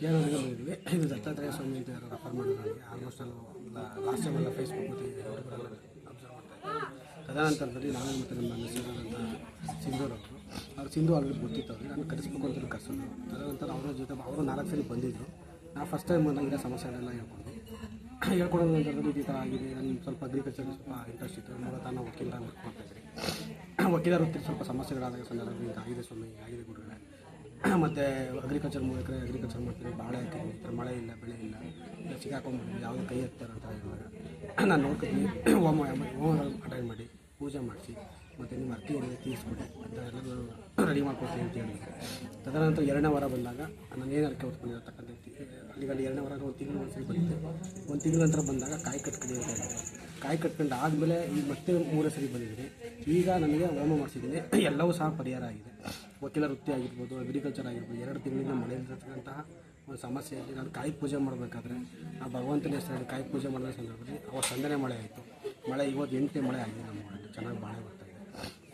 ಕೇರಳಕ್ಕೆ ಬಂದಿದ್ವಿ. ಇದು ದತ್ತಾತ್ರೇಯ ಸ್ವಾಮಿ ಅಂತ ಯಾರು ರೆಫರ್ ಮಾಡಿದ್ರು ನನಗೆ. ಆಲ್ಮೋಸ್ಟ್ ನಾನು ಲಾಸ್ಟ್ ಟೈಮೆಲ್ಲ ಫೇಸ್ಬುಕ್ ಮತ್ತು ಯೂಟ್ಯೂಬಲ್ಲಿ ಅಬ್ಸರ್ವ್ ಮಾಡ್ತಾಯಿದ್ದೆ. ತದನಂತರದಲ್ಲಿ ನಾನು ಮತ್ತು ನಮ್ಮ ಮಿಸ್ಸಸ್ ಅಂತ ಸಿಂಧೂರವರು, ಅವ್ರು ಸಿಂಧು ಆಲ್ರೆಡಿ ಗೊತ್ತಿತ್ತು ಅವ್ರಿಗೆ, ನಾನು ಕರೆಸ್ಬೇಕು ಅಂತ ಕರೆಸೋದು. ತದನಂತರ ಅವರ ಜೊತೆ ಅವರು 4 ಸರಿ ಬಂದಿದ್ದರು. ನಾನು ಫಸ್ಟ್ ಟೈಮ್ ಬಂದಾಗ ಇರೋ ಸಮಸ್ಯೆಗಳೆಲ್ಲ ಹೇಳ್ಕೊಡೋ ನಂತರದಲ್ಲಿ ಈ ಥರ ಆಗಿದೆ. ನನಗೆ ಸ್ವಲ್ಪ ಅಗ್ರಿಕಲ್ಚರ್ ಸ್ವಲ್ಪ ಇಂಟ್ರೆಸ್ಟ್ ಇತ್ತು. ಮೂಲತಃ ನಾವು ವಕೀಲರಾಗಿ ವರ್ಕ್ ಮಾಡ್ತಾಯಿದ್ರಿ. ವಕೀಲ ವೃತ್ತಿ ಸ್ವಲ್ಪ ಸಮಸ್ಯೆಗಳಾದಾಗ ಸಂದರ್ಭದಲ್ಲಿ ಆಗಿದೆ ಸ್ವಾಮಿ, ಆಗಿದೆ ಗುರುಗಳೇ. ಮತ್ತು ಅಗ್ರಿಕಲ್ಚರ್ 3 ಎಕರೆ ಅಗ್ರಿಕಲ್ಚರ್ ಮಾಡ್ತೀವಿ, ಬಾಳೆ ಹಾಕಿದ್ವಿ, ಈ ಥರ ಮಳೆ ಇಲ್ಲ, ಬೆಳೆ ಇಲ್ಲ, ಸಿಗಾಕೊಂಡ್ಬಿಟ್ಟು ಯಾವುದೇ ಕೈ ಎತ್ತಾರೆ ಅಂತ ಹೇಳಿದಾಗ ನಾನು ನೋಡ್ಕೊತೀನಿ. ಹೋಮ ಅಟೆಂಡ್ ಮಾಡಿ ಪೂಜೆ ಮಾಡಿಸಿ ಮತ್ತು ನಿಮ್ಮ ಅರ್ಕೆ ಏನಿದೆ ತೀರಿಸ್ಬಿಡಿ ಅಂತ ಎಲ್ಲರೂ ರೆಡಿ ಮಾಡ್ಕೊಡ್ತೀನಿ ಅಂತ ಹೇಳಿದ್ರು. ತದನಂತರ 2ನೇ ವಾರ ಬಂದಾಗ ನಾನು ಏನು ಅರ್ಕೆ ಹೊತ್ಕೊಂಡಿರತಕ್ಕಂಥ ಅಲ್ಲಿಗೆ 2ನೇ ವಾರ 1 ತಿಂಗಳು ಒಂದ್ಸರಿ ಬಂದಿದ್ದೆ. 1 ತಿಂಗಳ ನಂತರ ಬಂದಾಗ ಕಾಯಿ ಕಟ್ಕೊಳ್ಳಿ ಅಂತ ಹೇಳಿದ್ರು. ಕಾಯಿ ಕಟ್ಕೊಂಡು ಆದಮೇಲೆ ಈಗ ಮತ್ತೆ 3 ಸರಿ ಬಂದಿದ್ದೀನಿ. ಈಗ ನನಗೆ ಹೋಮ ಮಾಡಿಸಿದ್ದೀನಿ, ಎಲ್ಲವೂ ಸಹ ಪರಿಹಾರ ಆಗಿದೆ. ವಕೀಲ ವೃತ್ತಿ ಆಗಿರ್ಬೋದು, ಅಗ್ರಿಕಲ್ಚರ್ ಆಗಿರ್ಬೋದು, 2 ತಿಂಗಳಿಂದ ಮಳೆ ಇರತಕ್ಕಂತಹ ಒಂದು ಸಮಸ್ಯೆಯಲ್ಲಿ ನಾನು ಕಾಯಿ ಪೂಜೆ ಮಾಡಬೇಕಾದ್ರೆ ಆ ಭಗವಂತನ ಹೆಸರಲ್ಲಿ ಕಾಯಿ ಪೂಜೆ ಮಾಡಿದ ಸಂದರ್ಭದಲ್ಲಿ ಅವತ್ತು ಸಂಜೆನೇ ಮಳೆ ಆಯಿತು. ಮಳೆ ಇವತ್ತು 8ನೇ ಮಳೆ ಆಗಿದೆ ನಮ್ಮ ಊರಲ್ಲಿ, ಚೆನ್ನಾಗಿ ಬಾಳೆ ಬರ್ತಾಯಿದೆ.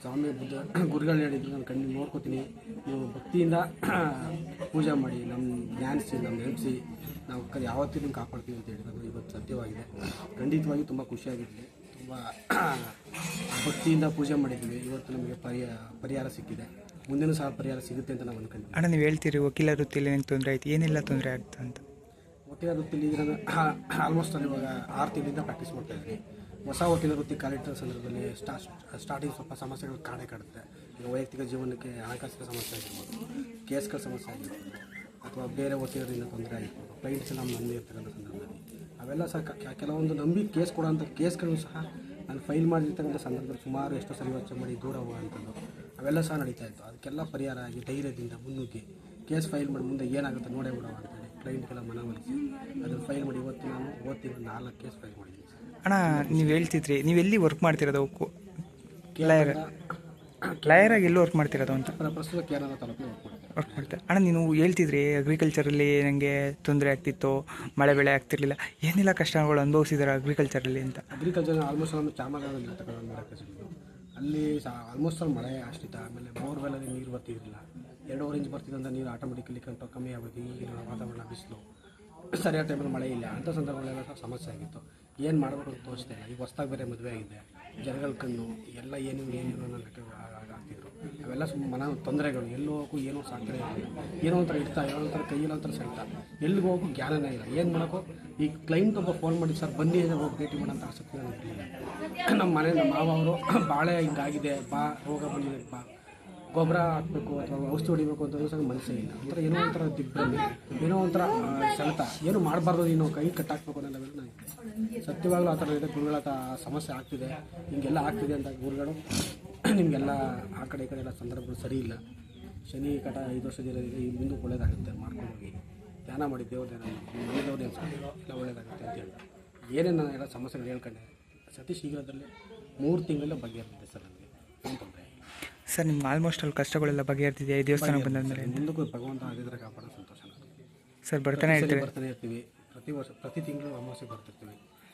ಸ್ವಾಮಿ ಬುದ್ಧ ಗುರುಗಳು ಹೇಳಿದ್ರು, ನಾನು ಕಣ್ಣು ನೋಡ್ಕೋತೀನಿ, ನೀವು ಭಕ್ತಿಯಿಂದ ಪೂಜೆ ಮಾಡಿ, ನಮ್ಮ ಜ್ಞಾನಿಸಿ, ನಮ್ಮ ನೆನೆಸಿ, ನಾವು ಯಾವತ್ತೂ ನಿಮ್ಗೆ ಕಾಪಾಡ್ತೀವಿ ಅಂತ ಹೇಳಿದ್ರು. ಇವತ್ತು ಸತ್ಯವಾಗಿದೆ. ಖಂಡಿತವಾಗಿ ತುಂಬ ಖುಷಿಯಾಗಿದ್ವಿ. ತುಂಬ ಭಕ್ತಿಯಿಂದ ಪೂಜೆ ಮಾಡಿದ್ವಿ. ಇವತ್ತು ನಮಗೆ ಪರಿಹಾರ ಸಿಕ್ಕಿದೆ. ಮುಂದೆನೂ ಸಹ ಪರಿಹಾರ ಸಿಗುತ್ತೆ ಅಂತ ನಾವು ಅನ್ಕೊಂಡಿದ್ವಿ. ಅಣ್ಣ, ನೀವು ಹೇಳ್ತೀರಿ ವಕೀಲ ವೃತ್ತಿಯಲ್ಲಿ ಏನು ತೊಂದರೆ ಆಯಿತು, ಏನೆಲ್ಲ ತೊಂದರೆ ಆಗ್ತಾ ಅಂತ? ವಕೀಲ ವೃತ್ತಿಯಲ್ಲಿ ಈಗ ನಾನು ಆಲ್ಮೋಸ್ಟ್ ನಾನು ಇವಾಗ 6 ತಿಂಗಳಿಂದ ಪ್ರಾಕ್ಟೀಸ್ ಮಾಡ್ತಾಯಿದ್ದೀನಿ. ಹೊಸ ವಕೀಲ ವೃತ್ತಿ ಕಾಲಿಟ್ಟ ಸಂದರ್ಭದಲ್ಲಿ ಸ್ಟಾರ್ಟಿಂಗ್ ಸ್ವಲ್ಪ ಸಮಸ್ಯೆಗಳು ಕಾಡುತ್ತೆ. ಈಗ ವೈಯಕ್ತಿಕ ಜೀವನಕ್ಕೆ ಹಣಕಾಸಿನ ಸಮಸ್ಯೆ ಆಗಿರ್ಬೋದು, ಕೇಸ್ಗಳ ಸಮಸ್ಯೆ ಆಗಿರ್ಬೋದು, ಅಥವಾ ಬೇರೆ ವಕೀಲರಿಂದ ತೊಂದರೆ ಆಗಿರ್ಬೋದು, ಕ್ಲೈಂಟ್ಸ್ ಎಲ್ಲ ನಂಬಿ ಇರ್ತಕ್ಕಂಥ ಸಂದರ್ಭದಲ್ಲಿ ಅವೆಲ್ಲ ಸಹ ಕೆಲವೊಂದು ನಂಬಿ ಕೇಸ್ ಕೊಡೋಂಥ ಕೇಸ್ಗಳು ಸಹ ನಾನು ಫೈಲ್ ಮಾಡಿರ್ತಕ್ಕಂಥ ಸಂದರ್ಭದಲ್ಲಿ ಸುಮಾರು ಎಷ್ಟೋ ಸರಿ ವೆಚ್ಚ ಮಾಡಿ ದೂರ ಹೋಗೋಂಥದ್ದು ಅವೆಲ್ಲ ಸಹ ನಡೀತಾ ಇತ್ತು. ಅದಕ್ಕೆಲ್ಲ ಪರಿಹಾರ ಆಗಿ ಧೈರ್ಯದಿಂದ ಮುನ್ನುಗ್ಗಿ ಕೇಸ್ ಫೈಲ್ ಮಾಡಿ ಮುಂದೆ ಏನಾಗುತ್ತೆ ನೋಡೇ ಬಿಡೋಣ ಅಂತೇಳಿ ಕ್ಲೈಂಟ್ಗೆಲ್ಲ ಮನವೊಲಿಸಿ ಅದನ್ನು ಫೈಲ್ ಮಾಡಿ ಇವತ್ತು ನಾನು ಓದ್ತೀನಿ 4 ಕೇಸ್ ಫೈಲ್ ಮಾಡಿದ್ದೀನಿ. ಅಣ್ಣ, ನೀವು ಹೇಳ್ತಿದ್ರಿ ನೀವು ಎಲ್ಲಿ ವರ್ಕ್ ಮಾಡ್ತಿರೋದು? ಲಾಯರಾಗಿ ಎಲ್ಲಿ ವರ್ಕ್ ಮಾಡ್ತಿರೋದು ಅಂತ? ಪ್ರಸ್ತುತ ಕೇರಳ ತಾಲೂಕಿನ ವರ್ಕ್ ಮಾಡ್ತಾರೆ. ಅಣ್ಣ, ನೀನು ಹೇಳ್ತಿದ್ರಿ ಅಗ್ರಿಕಲ್ಚರಲ್ಲಿ ನನಗೆ ತೊಂದರೆ ಆಗ್ತಿತ್ತು, ಮಳೆ ಬೆಳೆ ಆಗ್ತಿರ್ಲಿಲ್ಲ, ಏನೆಲ್ಲ ಕಷ್ಟಗಳು ಅನುಭವಿಸಿದಾರೆ ಅಗ್ರಿಕಲ್ಚರಲ್ಲಿ ಅಂತ? ಅಗ್ರಿಕಲ್ಚರ್ ಆಲ್ಮೋಸ್ಟ್ ನಮ್ಮ ಚಾಮರಾಜನಗರದಲ್ಲಿ ಇರ್ತಕ್ಕಂಥ ಅಲ್ಲಿ ಆಲ್ಮೋಸ್ಟ್ ಮಳೆ ಆಶ್ರಿತ. ಆಮೇಲೆ ಬೋರ್ವೆಲ್ಲಲ್ಲಿ ನೀರು ಬರ್ತಿರಲಿಲ್ಲ. 2.5 ಇಂಚ್ ಬರ್ತಿದ್ದಂಥ ನೀರು ಆಟೋಮೆಟಿಕಲಿ ಕಮ್ಮಿ ಆಗೋದು. ಈಗಿನ ವಾತಾವರಣ ಬಿಸಿಲು, ಸರಿಯಾದ ಟೈಮಲ್ಲಿ ಮಳೆ ಇಲ್ಲ, ಅಂಥ ಸಂದರ್ಭಗಳೆಲ್ಲ ಸಮಸ್ಯೆ ಆಗಿತ್ತು. ಏನು ಮಾಡಬೇಕು ಅಂತ ತೋರಿಸ್ತಾ ಇಲ್ಲ. ಈಗ ಹೊಸ್ದಾಗಿ ಬೇರೆ ಮದುವೆ ಆಗಿದೆ, ಜನಗಳ ಕಣ್ಣು ಎಲ್ಲ ಏನು ಅನ್ನೋದಕ್ಕೆ ಆಗ್ತಿದ್ರು. ಅವೆಲ್ಲ ತೊಂದರೆಗಳು. ಎಲ್ಲಿ ಹೋಗೋಕ್ಕೂ ಏನೋ ಸಾಕ್ರೆ ಏನೋ ಒಂಥರ ಇಡ್ತಾ, ಏನೋ ಒಂಥರ ಕೈಯಲ್ಲಿ ಒಂಥರ ಸೆಳ್ತಾ, ಎಲ್ಲಿಗೆ ಹೋಗೋಕ್ಕೂ ಜ್ಞಾನನೇ ಇಲ್ಲ. ಏನು ಮಾಡೋಕ್ಕೋ ಈ ಕ್ಲೈಂಟ್ ಒಬ್ಬ ಫೋನ್ ಮಾಡಿ, ಸರ್ ಬನ್ನಿ ಅಂದರೆ ಹೋಗಿ ಭೇಟಿ ಮಾಡೋಂಥ ಆಸಕ್ತಿ ನನಗೆ ಇರಲಿಲ್ಲ. ನಮ್ಮ ಮನೆ ನಮ್ಮ ಮಾವ ಅವರು ಬಾಳೆ ಹಿಂಗಾಗಿದೆ, ಬಾ ರೋಗ ಬಂದಿದೆ, ಬಾ ಗೊಬ್ಬರ ಹಾಕಬೇಕು ಅಥವಾ ಔಷಧಿ ಹೊಡಿಬೇಕು ಅಂತ ಸಹ ಮನಸ್ಸೇ ಇಲ್ಲ. ಒಂಥರ ಏನೋ ಒಂಥರ ದಿಬ್ಬರಲ್ಲಿ ಏನೋ ಒಂಥರ ಸೆಳೆತ, ಏನು ಮಾಡಬಾರ್ದು, ನೀನು ಕೈ ಕಟ್ಟಾಕಬೇಕು ಅನ್ನೋಲ್ಲ. ನನಗೆ ಸತ್ಯವಾಗಲೂ ಆ ಥರ ಇದೆ. ಗುರುಗಳ ಸಮಸ್ಯೆ ಆಗ್ತಿದೆ, ಹಿಂಗೆಲ್ಲ ಆಗ್ತಿದೆ ಅಂತ ಗುರುಗಳು ನಿಮಗೆಲ್ಲ ಆ ಕಡೆ ಈ ಕಡೆ ಎಲ್ಲ ಸಂದರ್ಭಗಳು ಸರಿ ಇಲ್ಲ, ಶನಿ ಕಟ 5 ವರ್ಷದ ಈ ಮುಂದೆ ಒಳ್ಳೇದಾಗುತ್ತೆ, ಮಾಡ್ಕೊಂಡು ಹೋಗಿ ಧ್ಯಾನ ಮಾಡಿ, ದೇವ್ರ ಮನೆಯವ್ರು ನೆನೆಸ್ಕೊಂಡು ಎಲ್ಲ ಒಳ್ಳೇದಾಗುತ್ತೆ ಅಂತ ಹೇಳಿ ಏನೇನು ನಾನು ಎಲ್ಲ ಸಮಸ್ಯೆಗಳು ಹೇಳ್ಕೊಂಡೆ. ಅತಿ ಶೀಘ್ರದಲ್ಲೇ 3 ತಿಂಗಳಲ್ಲೇ ಬಗೆಹರಿದಿದೆ ಸರ್. ನನಗೆ ಏನು ತೊಂದರೆ ಸರ್, ನಿಮ್ಮ ಆಲ್ಮೋಸ್ಟ್ ಅಲ್ಲಿ ಕಷ್ಟಗಳೆಲ್ಲ ಬಗೆಹರ್ತಿದೆಯಾ ಈ ದೇವಸ್ಥಾನ ಬಂದಂದರೆ? ಮುಂದಕ್ಕೂ ಭಗವಂತ ಆಗಿದ್ರೆ ಕಾಪಾಡೋ ಸಂತೋಷ. ಸರ್ ಬರ್ತಾನೆ ಇರ್ತೀವಿ, ಪ್ರತಿ ವರ್ಷ ಪ್ರತಿ ತಿಂಗಳು ಅಮಾವಾಸ್ಯೆ ಬರ್ತಿರ್ತೀವಿ.